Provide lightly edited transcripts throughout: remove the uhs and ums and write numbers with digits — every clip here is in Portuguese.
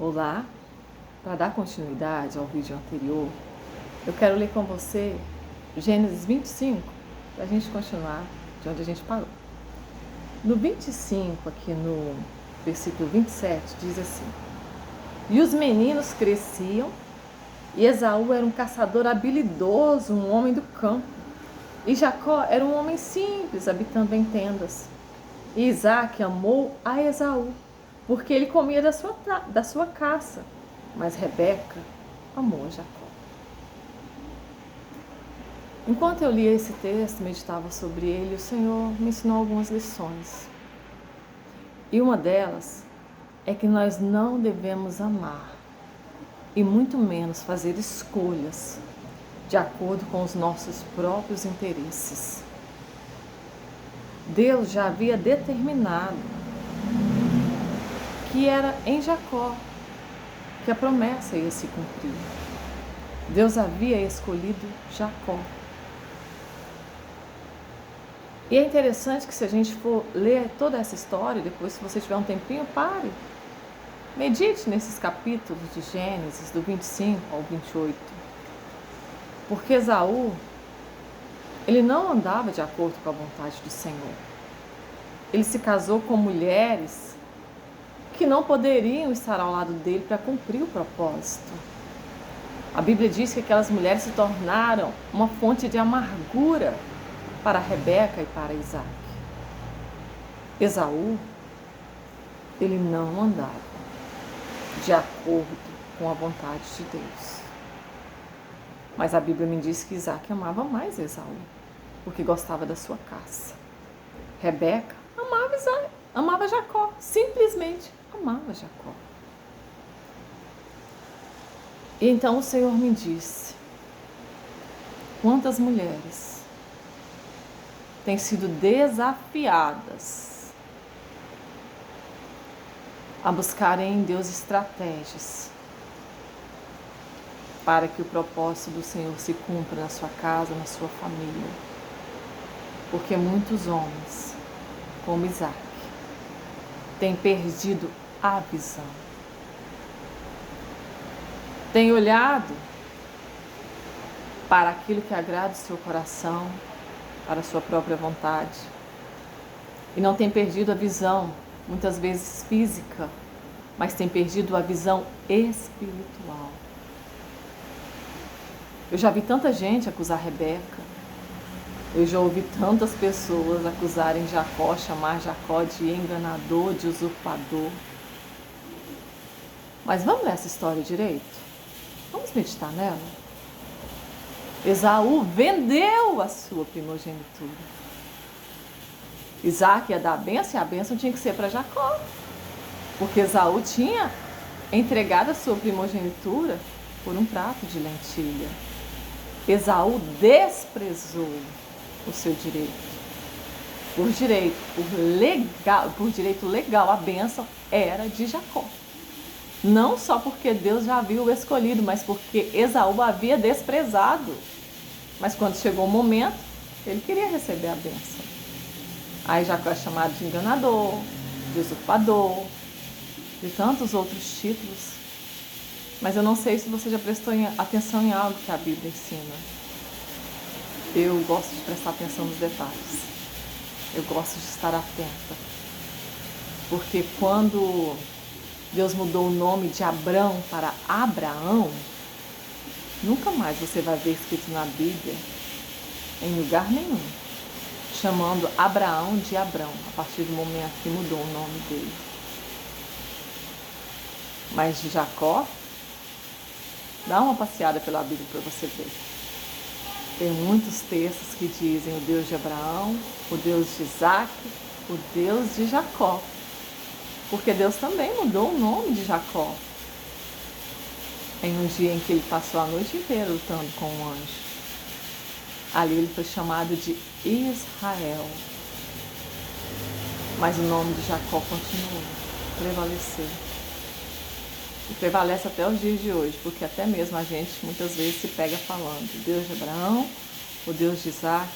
Olá, para dar continuidade ao vídeo anterior, eu quero ler com você Gênesis 25, para a gente continuar de onde a gente parou. No 25, aqui no versículo 27, diz assim: E os meninos cresciam, e Esaú era um caçador habilidoso, um homem do campo, e Jacó era um homem simples, habitando em tendas. E Isaac amou a Esaú, porque ele comia da sua caça, mas Rebeca amou a Jacó. Enquanto eu lia esse texto, meditava sobre ele, o Senhor me ensinou algumas lições. E uma delas é que nós não devemos amar, e muito menos fazer escolhas de acordo com os nossos próprios interesses. Deus já havia determinado que era em Jacó que a promessa ia se cumprir. Deus havia escolhido Jacó. E é interessante que, se a gente for ler toda essa história, depois, se você tiver um tempinho, pare. Medite nesses capítulos de Gênesis, do 25 ao 28. Porque Esaú, ele não andava de acordo com a vontade do Senhor. Ele se casou com mulheres que não poderiam estar ao lado dele para cumprir o propósito. A Bíblia diz que aquelas mulheres se tornaram uma fonte de amargura para Rebeca e para Isaac. Esaú, ele não andava de acordo com a vontade de Deus. Mas a Bíblia me diz que Isaac amava mais Esaú, porque gostava da sua caça. Rebeca amava Jacó, simplesmente amava Jacó. E então o Senhor me disse: quantas mulheres têm sido desafiadas a buscarem em Deus estratégias para que o propósito do Senhor se cumpra na sua casa, na sua família. Porque muitos homens, como Isaac, têm perdido a visão. Têm olhado para aquilo que agrada o seu coração, para a sua própria vontade, e não têm perdido a visão, muitas vezes física, mas têm perdido a visão espiritual. Eu já vi tanta gente acusar Rebeca, eu já ouvi tantas pessoas acusarem Jacó, chamar Jacó de enganador, de usurpador. Mas vamos ler essa história direito? Vamos meditar nela? Esaú vendeu a sua primogenitura. Isaac ia dar a bênção, e a bênção tinha que ser para Jacó, porque Esaú tinha entregado a sua primogenitura por um prato de lentilha. Esaú desprezou o seu direito. Por direito legal, a bênção era de Jacó. Não só porque Deus já havia o escolhido, mas porque Esaú havia desprezado. Mas quando chegou o momento, ele queria receber a bênção. Aí Jacó é chamado de enganador, de usurpador, de tantos outros títulos. Mas eu não sei se você já prestou atenção em algo que a Bíblia ensina. Eu gosto de prestar atenção nos detalhes. Eu gosto de estar atenta. Porque quando Deus mudou o nome de Abrão para Abraão, nunca mais você vai ver escrito na Bíblia, em lugar nenhum, chamando Abraão de Abrão, a partir do momento que mudou o nome dele. Mas de Jacó, dá uma passeada pela Bíblia para você ver. Tem muitos textos que dizem o Deus de Abraão, o Deus de Isaac, o Deus de Jacó. Porque Deus também mudou o nome de Jacó em um dia em que ele passou a noite inteira lutando com um anjo. Ali ele foi chamado de Israel. Mas o nome de Jacó continuou, prevaleceu. E prevalece até os dias de hoje, porque até mesmo a gente muitas vezes se pega falando o Deus de Abraão, o Deus de Isaac,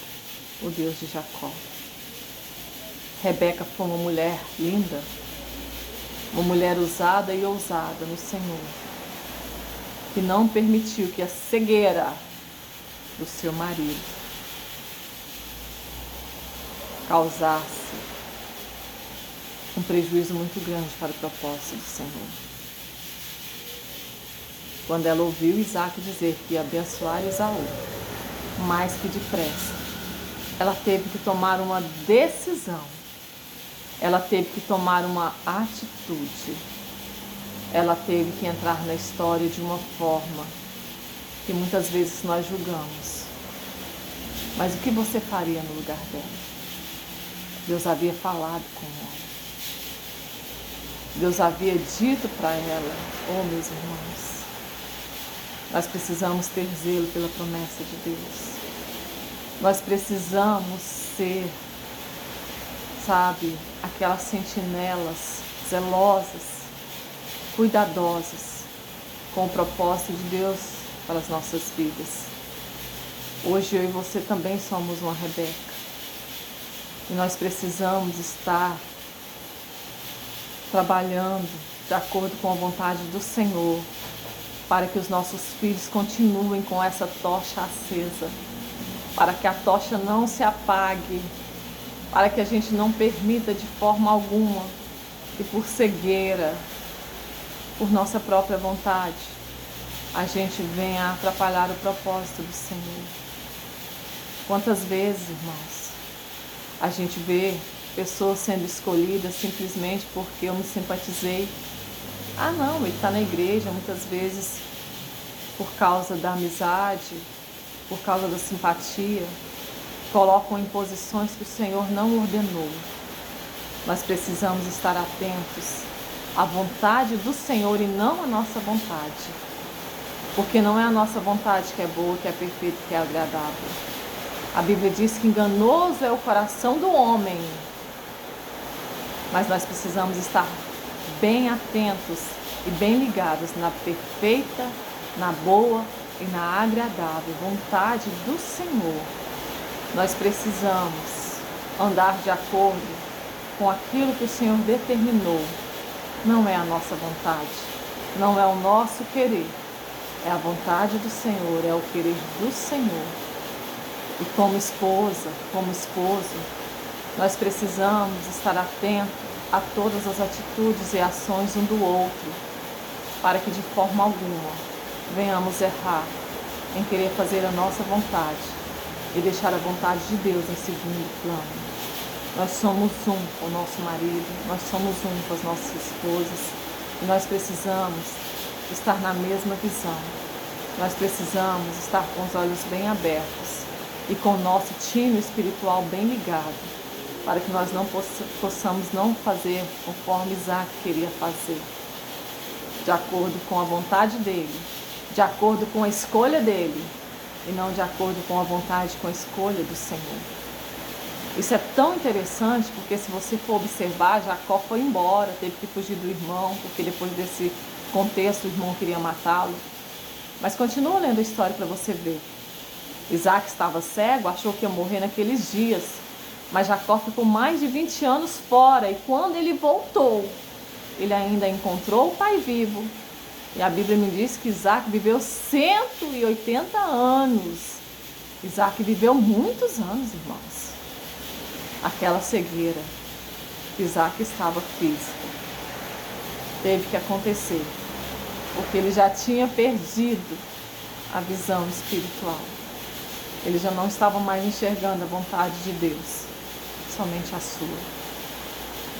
o Deus de Jacó. Rebeca foi uma mulher linda, Uma mulher usada e ousada no Senhor, que não permitiu que a cegueira do seu marido causasse um prejuízo muito grande para o propósito do Senhor. Quando ela ouviu Isaac dizer que ia abençoar Esaú, mais que depressa, ela teve que tomar uma decisão, ela teve que tomar uma atitude, ela teve que entrar na história de uma forma que muitas vezes nós julgamos. Mas o que você faria no lugar dela? Deus havia falado com ela. Deus havia dito para ela, oh meus irmãos, nós precisamos ter zelo pela promessa de Deus. Nós precisamos ser, sabe, aquelas sentinelas zelosas, cuidadosas com o propósito de Deus para as nossas vidas. Hoje eu e você também somos uma Rebeca. E nós precisamos estar trabalhando de acordo com a vontade do Senhor, para que os nossos filhos continuem com essa tocha acesa, para que a tocha não se apague, para que a gente não permita de forma alguma que por cegueira, por nossa própria vontade, a gente venha atrapalhar o propósito do Senhor. Quantas vezes, irmãos, a gente vê pessoas sendo escolhidas simplesmente porque eu me simpatizei. Ah não, ele está na igreja, muitas vezes por causa da amizade, por causa da simpatia, colocam em posições que o Senhor não ordenou. Nós precisamos estar atentos à vontade do Senhor e não à nossa vontade. Porque não é a nossa vontade que é boa, que é perfeita, que é agradável. A Bíblia diz que enganoso é o coração do homem. Mas nós precisamos estar bem atentos e bem ligados na perfeita, na boa e na agradável vontade do Senhor. Nós precisamos andar de acordo com aquilo que o Senhor determinou. Não é a nossa vontade, não é o nosso querer, é a vontade do Senhor, é o querer do Senhor. E como esposa, como esposo, nós precisamos estar atentos a todas as atitudes e ações um do outro, para que de forma alguma venhamos errar em querer fazer a nossa vontade e deixar a vontade de Deus em segundo plano. Nós somos um com o nosso marido, nós somos um com as nossas esposas e nós precisamos estar na mesma visão. Nós precisamos estar com os olhos bem abertos e com o nosso tino espiritual bem ligado, para que nós não possamos não fazer conforme Isaac queria fazer, de acordo com a vontade dele, de acordo com a escolha dele, e não de acordo com a vontade, com a escolha do Senhor. Isso é tão interessante, porque se você for observar, Jacó foi embora, teve que fugir do irmão, porque depois desse contexto o irmão queria matá-lo. Mas continua lendo a história para você ver. Isaac estava cego, achou que ia morrer naqueles dias, mas Jacó ficou mais de 20 anos fora, e quando ele voltou, ele ainda encontrou o pai vivo. E a Bíblia me diz que Isaac viveu 180 anos. Isaac viveu muitos anos, irmãos. Aquela cegueira que Isaac estava físico teve que acontecer, porque ele já tinha perdido a visão espiritual. Ele já não estava mais enxergando a vontade de Deus, somente a sua.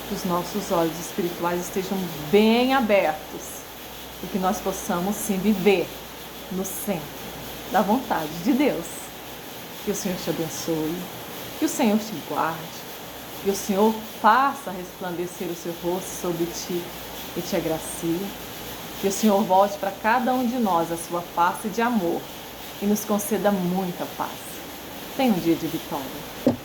Que os nossos olhos espirituais estejam bem abertos e que nós possamos sim viver no centro da vontade de Deus. Que o Senhor te abençoe, que o Senhor te guarde, que o Senhor faça resplandecer o seu rosto sobre ti e te agracie. Que o Senhor volte para cada um de nós a sua face de amor e nos conceda muita paz. Tenha um dia de vitória.